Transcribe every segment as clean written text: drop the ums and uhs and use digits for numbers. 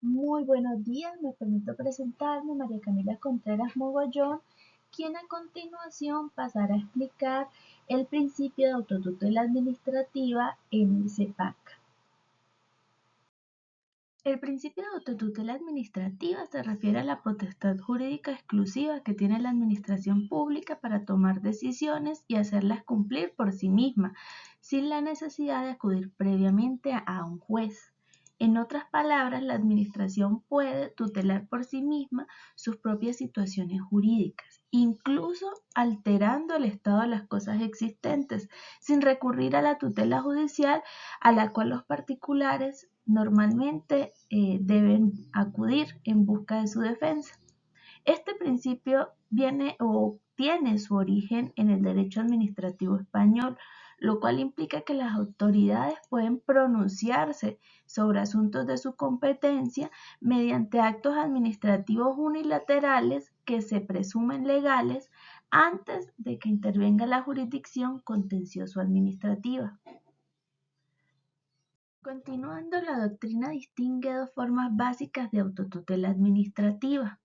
Muy buenos días, me permito presentarme María Camila Contreras Mogollón, quien a continuación pasará a explicar el principio de autotutela administrativa en el CEPAC. El principio de autotutela administrativa se refiere a la potestad jurídica exclusiva que tiene la administración pública para tomar decisiones y hacerlas cumplir por sí misma, sin la necesidad de acudir previamente a un juez. En otras palabras, la administración puede tutelar por sí misma sus propias situaciones jurídicas, incluso alterando el estado de las cosas existentes, sin recurrir a la tutela judicial a la cual los particulares normalmente deben acudir en busca de su defensa. Este principio viene o tiene su origen en el derecho administrativo español, lo cual implica que las autoridades pueden pronunciarse sobre asuntos de su competencia mediante actos administrativos unilaterales que se presumen legales antes de que intervenga la jurisdicción contencioso-administrativa. Continuando, la doctrina distingue dos formas básicas de autotutela administrativa.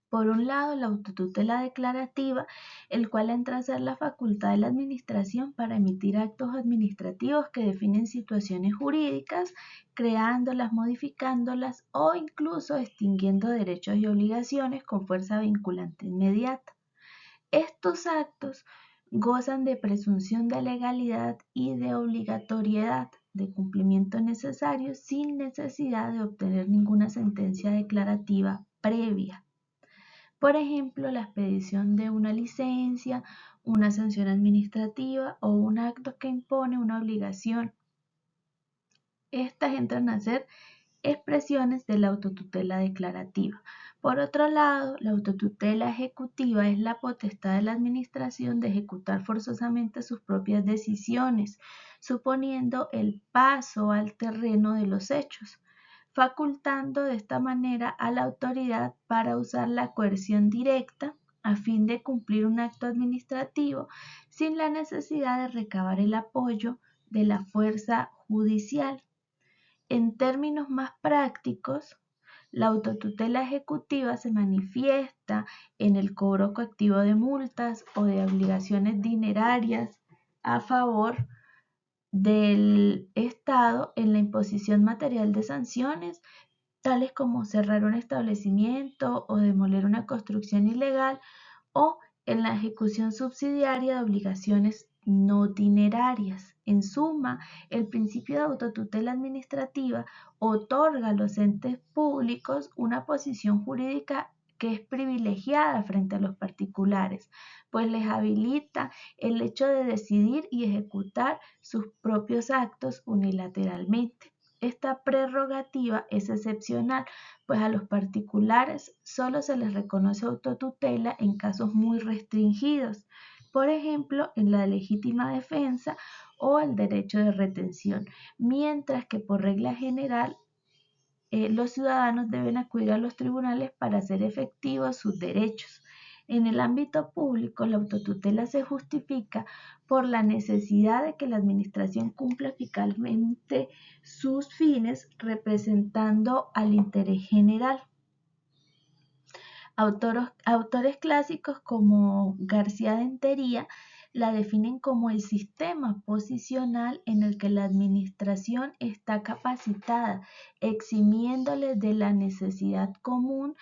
Por un lado, la autotutela declarativa, el cual entra a ser la facultad de la administración para emitir actos administrativos que definen situaciones jurídicas, creándolas, modificándolas o incluso extinguiendo derechos y obligaciones con fuerza vinculante inmediata. Estos actos gozan de presunción de legalidad y de obligatoriedad de cumplimiento necesario sin necesidad de obtener ninguna sentencia declarativa previa. Por ejemplo, la expedición de una licencia, una sanción administrativa o un acto que impone una obligación. Estas entran a ser expresiones de la autotutela declarativa. Por otro lado, la autotutela ejecutiva es la potestad de la administración de ejecutar forzosamente sus propias decisiones, suponiendo el paso al terreno de los hechos, facultando de esta manera a la autoridad para usar la coerción directa a fin de cumplir un acto administrativo sin la necesidad de recabar el apoyo de la fuerza judicial. En términos más prácticos, la autotutela ejecutiva se manifiesta en el cobro coactivo de multas o de obligaciones dinerarias a favor del Estado en la imposición material de sanciones, tales como cerrar un establecimiento o demoler una construcción ilegal, o en la ejecución subsidiaria de obligaciones no dinerarias. En suma, el principio de autotutela administrativa otorga a los entes públicos una posición jurídica que es privilegiada frente a los particulares, pues les habilita el hecho de decidir y ejecutar sus propios actos unilateralmente. Esta prerrogativa es excepcional, pues a los particulares solo se les reconoce autotutela en casos muy restringidos, por ejemplo, en la legítima defensa o el derecho de retención, mientras que por regla general los ciudadanos deben acudir a los tribunales para hacer efectivos sus derechos. En el ámbito público, la autotutela se justifica por la necesidad de que la administración cumpla eficazmente sus fines representando al interés general. Autores clásicos como García de Entería la definen como el sistema posicional en el que la administración está capacitada, eximiéndole de la necesidad común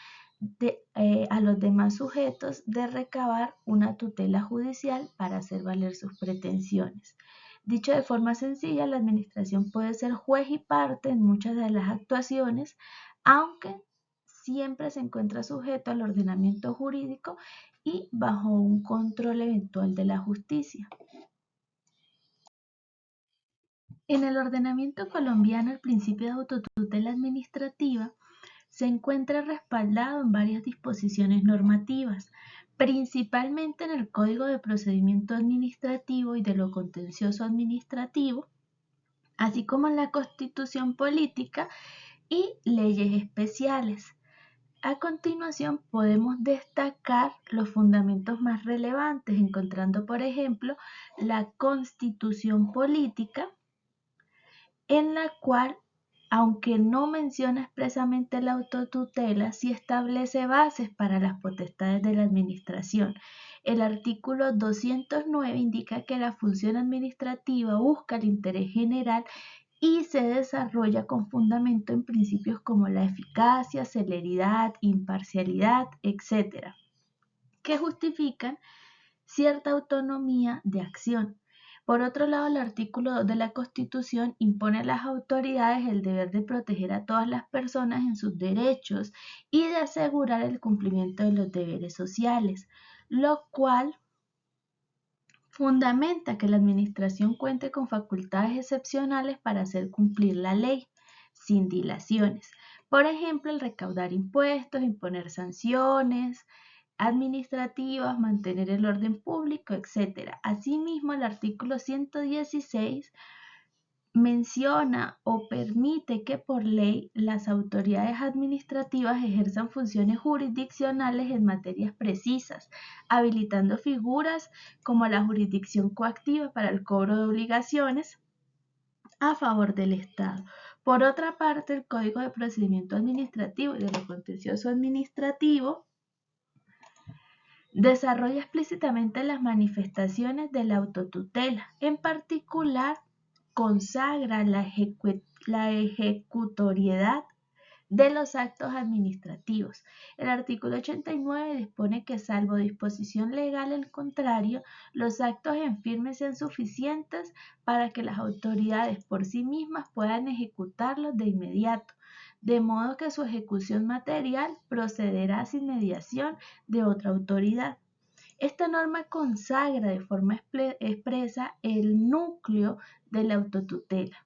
a los demás sujetos de recabar una tutela judicial para hacer valer sus pretensiones. Dicho de forma sencilla, la administración puede ser juez y parte en muchas de las actuaciones, aunque siempre se encuentra sujeto al ordenamiento jurídico y bajo un control eventual de la justicia. En el ordenamiento colombiano, el principio de autotutela administrativa se encuentra respaldado en varias disposiciones normativas, principalmente en el Código de Procedimiento Administrativo y de lo Contencioso Administrativo, así como en la Constitución Política y leyes especiales. A continuación podemos destacar los fundamentos más relevantes, encontrando por ejemplo la Constitución Política, en la cual aunque no menciona expresamente la autotutela, sí establece bases para las potestades de la administración. El artículo 209 indica que la función administrativa busca el interés general y se desarrolla con fundamento en principios como la eficacia, celeridad, imparcialidad, etc., que justifican cierta autonomía de acción. Por otro lado, el artículo 2 de la Constitución impone a las autoridades el deber de proteger a todas las personas en sus derechos y de asegurar el cumplimiento de los deberes sociales, lo cual fundamenta que la Administración cuente con facultades excepcionales para hacer cumplir la ley, sin dilaciones. Por ejemplo, el recaudar impuestos, imponer sanciones administrativas, mantener el orden público, etc. Asimismo, el artículo 116 menciona o permite que por ley las autoridades administrativas ejerzan funciones jurisdiccionales en materias precisas, habilitando figuras como la jurisdicción coactiva para el cobro de obligaciones a favor del Estado. Por otra parte, el Código de Procedimiento Administrativo y de lo Contencioso Administrativo desarrolla explícitamente las manifestaciones de la autotutela. En particular, consagra la ejecutoriedad de los actos administrativos. El artículo 89 dispone que, salvo disposición legal en contrario, los actos en firme sean suficientes para que las autoridades por sí mismas puedan ejecutarlos de inmediato, de modo que su ejecución material procederá sin mediación de otra autoridad. Esta norma consagra de forma expresa el núcleo de la autotutela.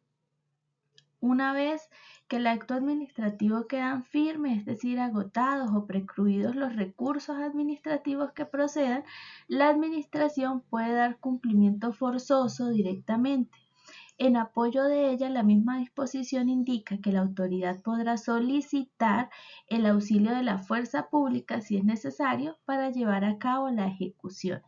Una vez que el acto administrativo quedan firmes, es decir, agotados o precluidos los recursos administrativos que procedan, la administración puede dar cumplimiento forzoso directamente. En apoyo de ella, la misma disposición indica que la autoridad podrá solicitar el auxilio de la fuerza pública si es necesario para llevar a cabo la ejecución.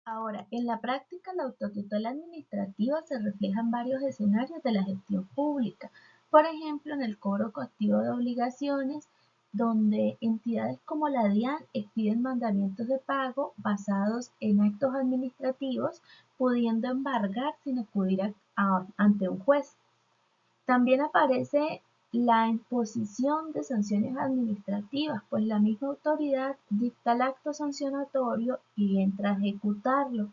Ahora, en la práctica, la autotutela administrativa se refleja en varios escenarios de la gestión pública. Por ejemplo, en el cobro coactivo de obligaciones, donde entidades como la DIAN expiden mandamientos de pago basados en actos administrativos, pudiendo embargar sin acudir ante un juez. También aparece la imposición de sanciones administrativas, pues la misma autoridad dicta el acto sancionatorio y entra a ejecutarlo.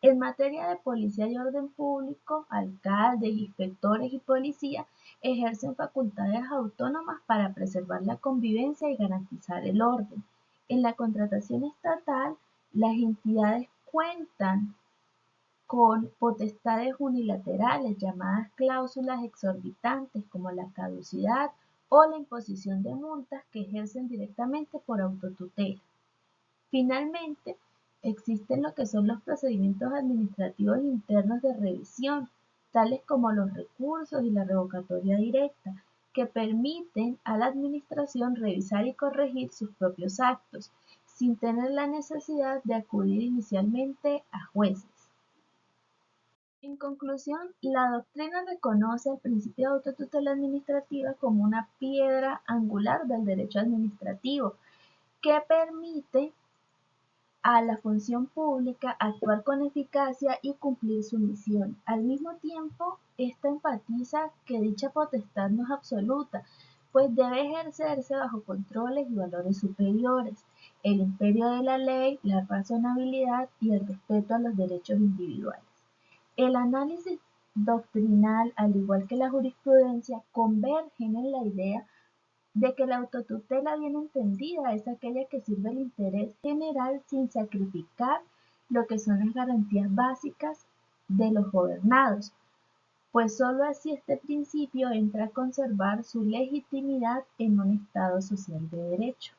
En materia de policía y orden público, alcaldes, inspectores y policía ejercen facultades autónomas para preservar la convivencia y garantizar el orden. En la contratación estatal, las entidades cuentan con potestades unilaterales llamadas cláusulas exorbitantes como la caducidad o la imposición de multas que ejercen directamente por autotutela. Finalmente, existen lo que son los procedimientos administrativos internos de revisión, tales como los recursos y la revocatoria directa, que permiten a la administración revisar y corregir sus propios actos, sin tener la necesidad de acudir inicialmente a jueces. En conclusión, la doctrina reconoce el principio de autotutela administrativa como una piedra angular del derecho administrativo que permite a la función pública actuar con eficacia y cumplir su misión. Al mismo tiempo, esta enfatiza que dicha potestad no es absoluta, pues debe ejercerse bajo controles y valores superiores, el imperio de la ley, la razonabilidad y el respeto a los derechos individuales. El análisis doctrinal, al igual que la jurisprudencia, convergen en la idea de que la autotutela bien entendida es aquella que sirve al interés general sin sacrificar lo que son las garantías básicas de los gobernados, pues sólo así este principio entra a conservar su legitimidad en un Estado social de derecho.